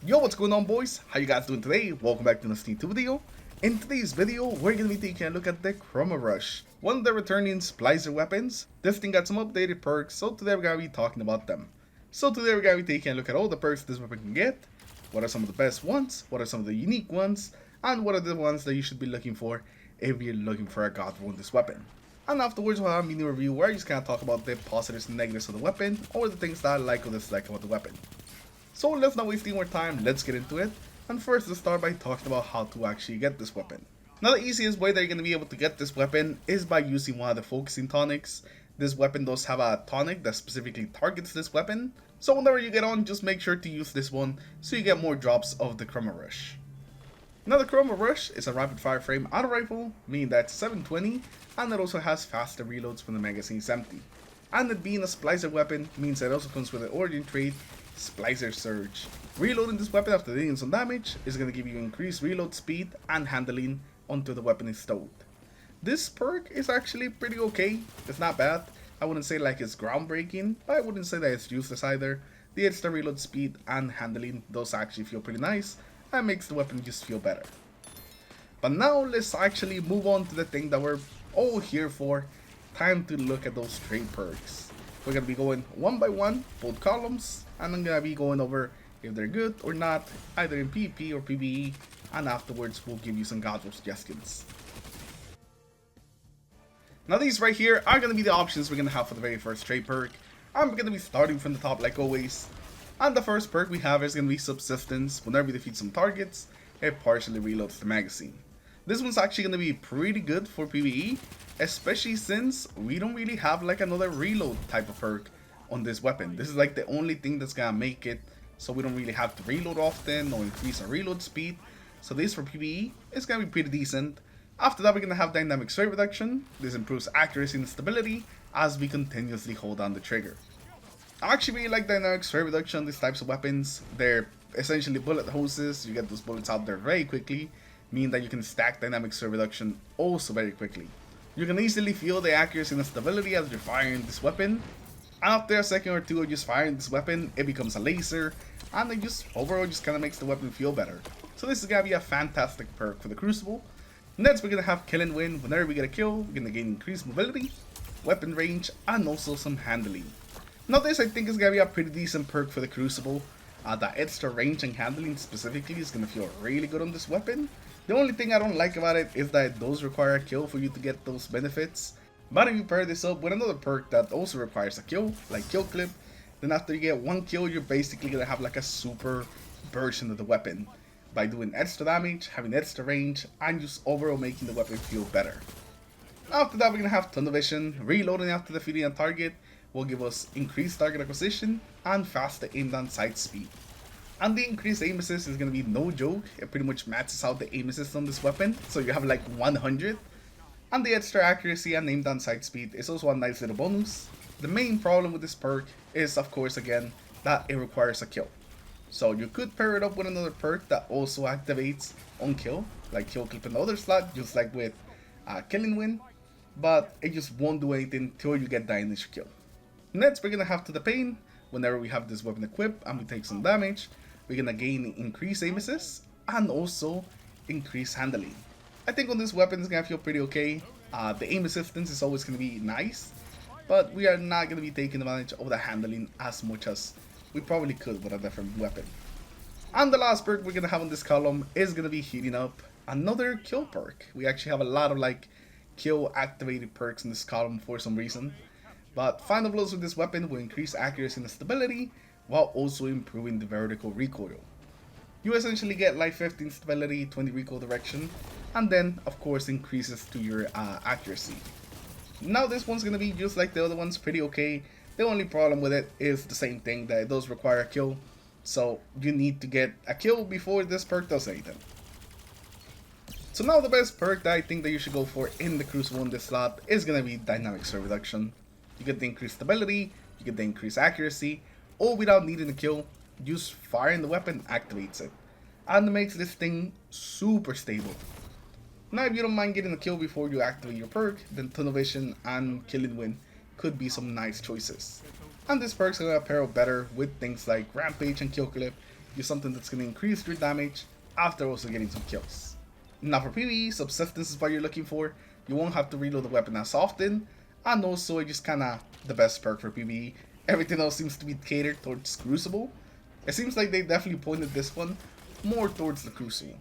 Yo, what's going on, boys? How you guys doing today? Welcome back to another new video. In today's video, we're going to be taking a look at the Chroma Rush, one of the returning splicer weapons. This thing got some updated perks, so today we're going to be talking about them. So today we're going to be taking a look at all the perks this weapon can get, what are some of the best ones, what are some of the unique ones, and what are the ones that you should be looking for if you're looking for a god roll in this weapon. And afterwards we'll have a mini review where I just kind of talk about the positives and negatives of the weapon, or the things that I like or dislike about the weapon. So let's not waste any more time, let's get into it. And first let's start by talking about how to actually get this weapon. Now the easiest way that you're going to be able to get this weapon is by using one of the focusing tonics. This weapon does have a tonic that specifically targets this weapon. So whenever you get on, just make sure to use this one so you get more drops of the Chroma Rush. Now the Chroma Rush is a rapid fire frame auto rifle, meaning that it's 720, and it also has faster reloads when the magazine is empty. And it being a splicer weapon means that it also comes with an origin trait, Splicer Surge. Reloading this weapon after dealing some damage is going to give you increased reload speed and handling until the weapon is stowed. This perk is actually pretty okay, it's not bad. I wouldn't say like it's groundbreaking, but I wouldn't say that it's useless either. The extra reload speed and handling does actually feel pretty nice and makes the weapon just feel better. But now let's actually move on to the thing that we're all here for. Time to look at those trade perks. We're going to be going one by one, both columns, and I'm going to be going over if they're good or not, either in PvP or PvE, and afterwards we'll give you some god roll suggestions. Now these right here are going to be the options we're going to have for the very first trade perk. I'm going to be starting from the top like always. And the first perk we have is going to be Subsistence. Whenever you defeat some targets, it partially reloads the magazine. This one's actually going to be pretty good for PvE, especially since we don't really have like another reload type of perk on this weapon. This is like the only thing that's going to make it so we don't really have to reload often or increase our reload speed. So this for PvE is going to be pretty decent. After that, we're going to have Dynamic Sway Reduction. This improves accuracy and stability as we continuously hold down the trigger. I actually really like Dynamic Sway Reduction on these types of weapons. They're essentially bullet hoses. You get those bullets out there very quickly, meaning that you can stack Dynamic Sway Reduction also very quickly. You can easily feel the accuracy and stability as you're firing this weapon. After a second or two of just firing this weapon, it becomes a laser, and it just overall just kind of makes the weapon feel better. So this is going to be a fantastic perk for the Crucible. Next, we're going to have Kill and Win. Whenever we get a kill, we're going to gain increased mobility, weapon range, and also some handling. Now this I think is going to be a pretty decent perk for the Crucible. That extra range and handling specifically is going to feel really good on this weapon. The only thing I don't like about it is that it does require a kill for you to get those benefits. But if you pair this up with another perk that also requires a kill, like Kill Clip, then after you get one kill, you're basically going to have like a super version of the weapon by doing extra damage, having extra range, and just overall making the weapon feel better. After that, we're going to have Tunnel Vision. Reloading after defeating a target will give us increased target acquisition and faster aim down sight speed. And the increased aim assist is going to be no joke. It pretty much maxes out the aim assist on this weapon, so you have like 100. And the extra accuracy and aim down sight speed is also a nice little bonus. The main problem with this perk is, of course, again, that it requires a kill. So you could pair it up with another perk that also activates on kill, like Kill Clip in the other slot, just like with Kill and Win, but it just won't do anything till you get that initial kill. Next, we're going to have To the Pain. Whenever we have this weapon equipped and we take some damage, we're going to gain increased aim assist and also increased handling. I think on this weapon it's going to feel pretty okay. The aim assistance is always going to be nice, but we are not going to be taking advantage of the handling as much as we probably could with a different weapon. And the last perk we're going to have on this column is going to be Heating Up, another kill perk. We actually have a lot of like kill activated perks in this column for some reason. But Final Blows with this weapon will increase accuracy and stability while also improving the vertical recoil. You essentially get like 15 stability, 20 recoil direction, and then of course increases to your accuracy. Now this one's gonna be just like the other ones, pretty okay. The only problem with it is the same thing, that it does require a kill, so you need to get a kill before this perk does anything. So now the best perk that I think that you should go for in the Crucible in this slot is gonna be Dynamic Sway Reduction. You get the increased stability, you get the increased accuracy, all without needing a kill. Just firing the weapon activates it, and it makes this thing super stable. Now if you don't mind getting a kill before you activate your perk, then Tunnel Vision and Kill and Win could be some nice choices. And this perk's gonna pair up better with things like Rampage and Kill Clip, use something that's going to increase your damage after also getting some kills. Now for PvE, Subsistence is what you're looking for. You won't have to reload the weapon as often, and also it's just kinda the best perk for PvE. Everything else seems to be catered towards Crucible. It seems like they definitely pointed this one more towards the Crucible.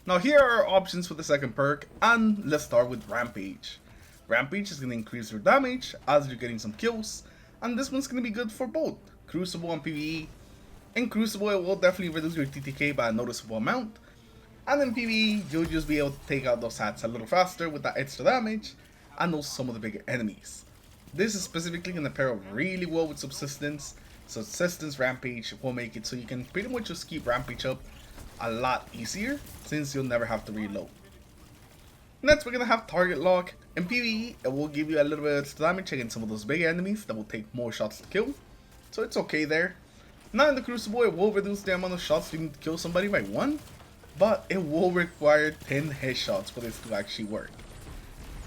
Now here are our options for the second perk, and let's start with Rampage. Rampage is going to increase your damage as you're getting some kills, and this one's going to be good for both Crucible and PvE. In Crucible, it will definitely reduce your TTK by a noticeable amount, and in PvE, you'll just be able to take out those hats a little faster with that extra damage, and also some of the bigger enemies. This is specifically going to pair up really well with Subsistence. Subsistence Rampage will make it so you can pretty much just keep Rampage up a lot easier, since you'll never have to reload. Next, we're going to have Target Lock. In PvE, it will give you a little bit of extra damage against some of those big enemies that will take more shots to kill, so it's okay there. Now in the Crucible, it will reduce the amount of shots you need to kill somebody by 1, but it will require 10 headshots for this to actually work.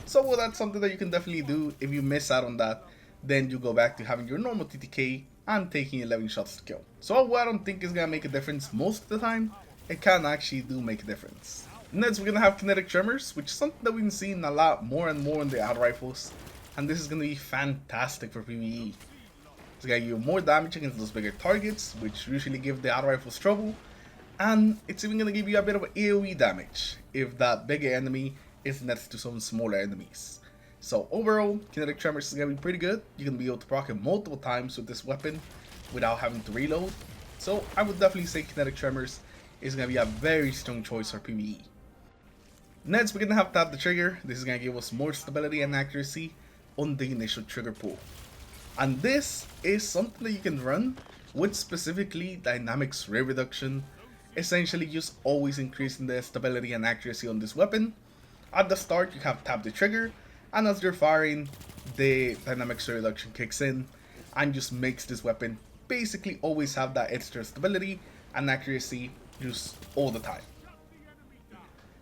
So well, that's something that you can definitely do. If you miss out on that, then you go back to having your normal TTK and taking 11 shots to kill. So what I don't think is going to make a difference most of the time, it can actually do make a difference. Next, we're going to have Kinetic Tremors, which is something that we've been seeing a lot more and more in the auto rifles, and this is going to be fantastic for PvE. It's going to give you more damage against those bigger targets, which usually give the auto rifles trouble, and it's even going to give you a bit of AoE damage if that bigger enemy is next to some smaller enemies. So overall, Kinetic Tremors is going to be pretty good. You're going to be able to proc it multiple times with this weapon without having to reload. So I would definitely say Kinetic Tremors is going to be a very strong choice for PvE. Next, we're going to have Tap the Trigger. This is going to give us more stability and accuracy on the initial trigger pull. And this is something that you can run with specifically Dynamics Rate Reduction, essentially just always increasing the stability and accuracy on this weapon. At the start, you have Tap the Trigger, and as you're firing, the Dynamics Rate Reduction kicks in and just makes this weapon basically always have that extra stability and accuracy just all the time.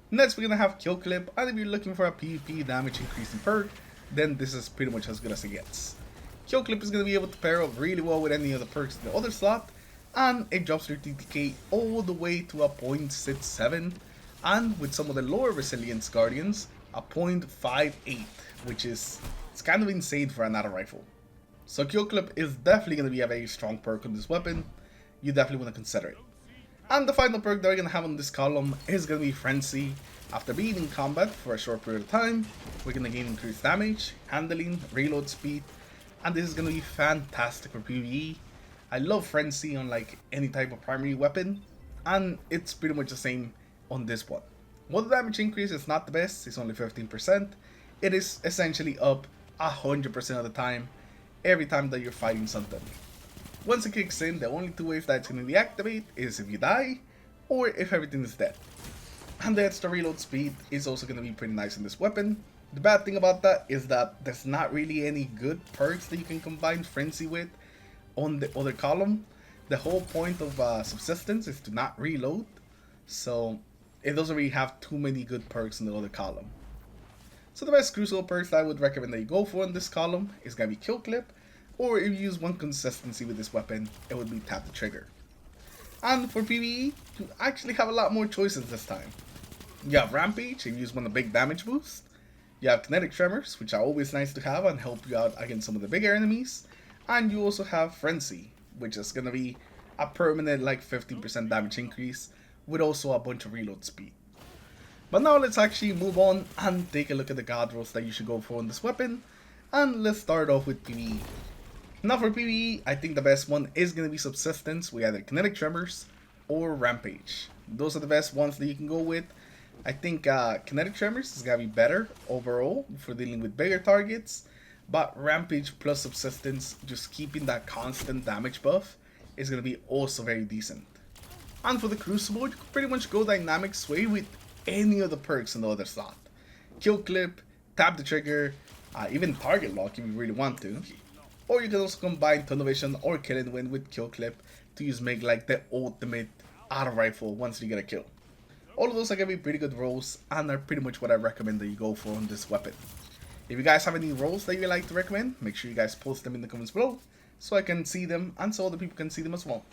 Next, we're going to have Kill Clip, and if you're looking for a PvP damage increasing perk, then this is pretty much as good as it gets. Kill Clip is going to be able to pair up really well with any of the perks in the other slot, and it drops your TTK all the way to a 0.67, and with some of the lower resilience guardians, a 0.58, which is it's kind of insane for an auto rifle. So Kill Clip is definitely going to be a very strong perk on this weapon. You definitely want to consider it. And the final perk that we're going to have on this column is going to be Frenzy. After being in combat for a short period of time, we're going to gain increased damage, handling, reload speed, and this is going to be fantastic for PvE. I love Frenzy on like any type of primary weapon, and it's pretty much the same on this one. While the damage increase is not the best, it's only 15%, it is essentially up 100% of the time, every time that you're fighting something. Once it kicks in, the only two ways that it's going to deactivate is if you die, or if everything is dead. And the extra reload speed is also going to be pretty nice in this weapon. The bad thing about that is that there's not really any good perks that you can combine Frenzy with on the other column. The whole point of Subsistence is to not reload, so it doesn't really have too many good perks in the other column. So the best Crucible perks that I would recommend that you go for in this column is going to be Kill Clip, or if you use one consistency with this weapon, it would be Tap the Trigger. And for PvE, you actually have a lot more choices this time. You have Rampage, if you use one of the big damage boosts. You have Kinetic Tremors, which are always nice to have and help you out against some of the bigger enemies. And you also have Frenzy, which is going to be a permanent like 15% damage increase with also a bunch of reload speed. But now let's actually move on and take a look at the god rolls that you should go for on this weapon. And let's start off with PvE. Now for PvE, I think the best one is going to be Subsistence with either Kinetic Tremors or Rampage. Those are the best ones that you can go with. I think Kinetic Tremors is going to be better overall for dealing with bigger targets. But Rampage plus Subsistence, just keeping that constant damage buff, is going to be also very decent. And for the Crucible, you can pretty much go Dynamic Sway with any of the perks in the other slot. Kill Clip, Tap the Trigger, even Target Lock if you really want to. Or you can also combine Tunnel Vision or Kill and Win with Kill Clip to just make like the ultimate auto rifle once you get a kill. All of those are going to be pretty good rolls and are pretty much what I recommend that you go for on this weapon. If you guys have any rolls that you'd like to recommend, make sure you guys post them in the comments below. so I can see them and so other people can see them as well.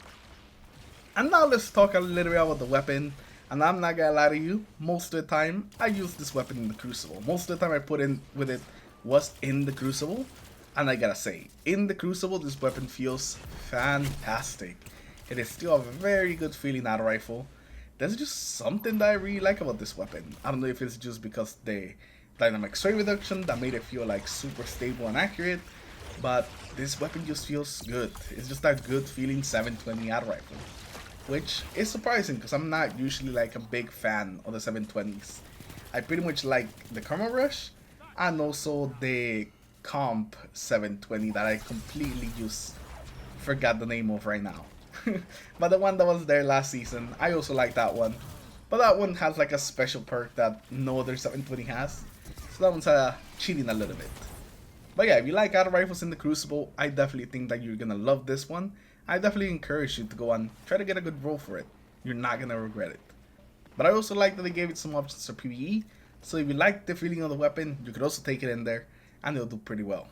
And now let's talk a little bit about the weapon. And I'm not gonna lie to you, most of the time I use this weapon in the Crucible. Most of the time I put in with it was in the Crucible. And I gotta say, in the Crucible this weapon feels fantastic. It is still a very good feeling auto rifle. There's just something that I really like about this weapon. I don't know if it's just because the dynamic strike reduction that made it feel like super stable and accurate. But this weapon just feels good. It's just that good feeling 720 auto rifle. Which is surprising because I'm not usually like a big fan of the 720s. I pretty much like the Chroma Rush and also the comp 720 that I completely just forgot the name of right now. But the one that was there last season, I also like that one. But that one has like a special perk that no other 720 has. So that one's cheating a little bit. But yeah, if you like auto rifles in the Crucible, I definitely think that you're gonna love this one. I definitely encourage you to go and try to get a good roll for it. You're not gonna regret it. But I also like that they gave it some options for PvE, so if you like the feeling of the weapon, you could also take it in there, and it'll do pretty well.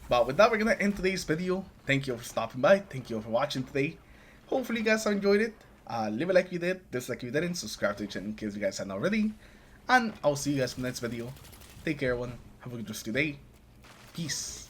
But with that, we're gonna end today's video. Thank you for stopping by, thank you for watching today. Hopefully you guys enjoyed it. Leave a like if you did, dislike if you didn't, subscribe to the channel in case you guys hadn't already. And I'll see you guys in the next video. Take care everyone, have a good rest of your day. Peace.